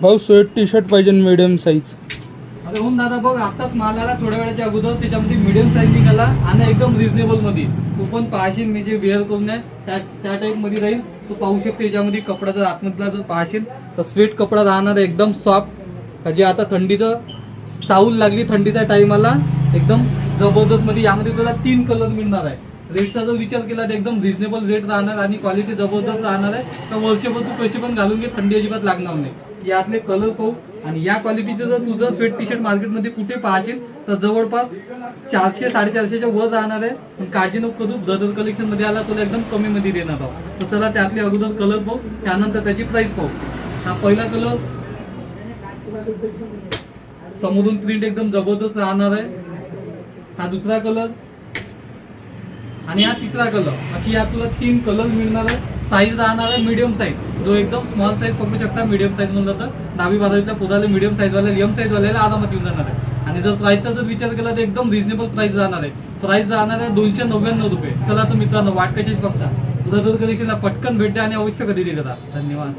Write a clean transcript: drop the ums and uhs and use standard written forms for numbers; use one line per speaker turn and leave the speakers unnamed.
भाऊ sweat T shirt पाहिजे medium size.
अरे हो दादा बघ, आताच माल आला थोड्या वेळाच्या अगोदर, त्याच्यामध्ये मीडियम साईज निघाला आणि एकदम रिझनेबल मध्ये. तू पण पाहशील, मी जे वेअर करून आहे त्या टाईप मध्ये राहील. तू पाहू शकते याच्यामध्ये कपडा जर आतमधला जर पाहशील तर स्वेट कपडा राहणार एकदम सॉफ्ट. जे आता थंडीचं चाहूल लागली थंडीच्या टाइमाला एकदम जबरदस्त मध्ये. यामध्ये तुला 3 कलर मिळणार आहे. रेटचा जर विचार केला तर एकदम रिझनेबल रेट राहणार आणि क्वालिटी जबरदस्त राहणार आहे. तर वर्षभर तू कशी पण घालून घे, थंडी अजिबात लागणार नाही. यातले कलर पाहू. आणि या क्वालिटीचं जर तुझं स्वेट टी शर्ट मार्केटमध्ये कुठे पाहशील तर जवळपास 400-450च्या वर राहणार आहे. पण काळजी नको करू, ब्रदर कलेक्शन मध्ये आला तुला एकदम कमी मध्ये देणार आहोत. तर चला त्यातले अगोदर कलर पाहू, त्यानंतर त्याची प्राइस पाहू. हा पहिला कलर समोरून प्रिंट एकदम जबरदस्त राहणार आहे. हा दुसरा कलर आणि हा तिसरा कलर. अशी यात तुला 3 कलर मिळणार आहे. साईज राहणार आहे मीडियम साईज, जो एकदम स्मॉल साईज पकडू शकता. मीडियम साईज म्हणलं तर 10वी-12वीच्या पोराला मीडियम साईज वाले एम साईज वाल्याला आरामात येऊन जाणार आहे. आणि जर प्राइसचा जर विचार केला तर एकदम रिझनेबल प्राइस राहणार आहे. प्राइस राहणार आहे 299 रुपये. चला तर मित्रांनो, वाट कशीच बघता ब्रदर कलेक्शनला पटकन भेट द्या आणि अवश्य खरेदी करा. धन्यवाद.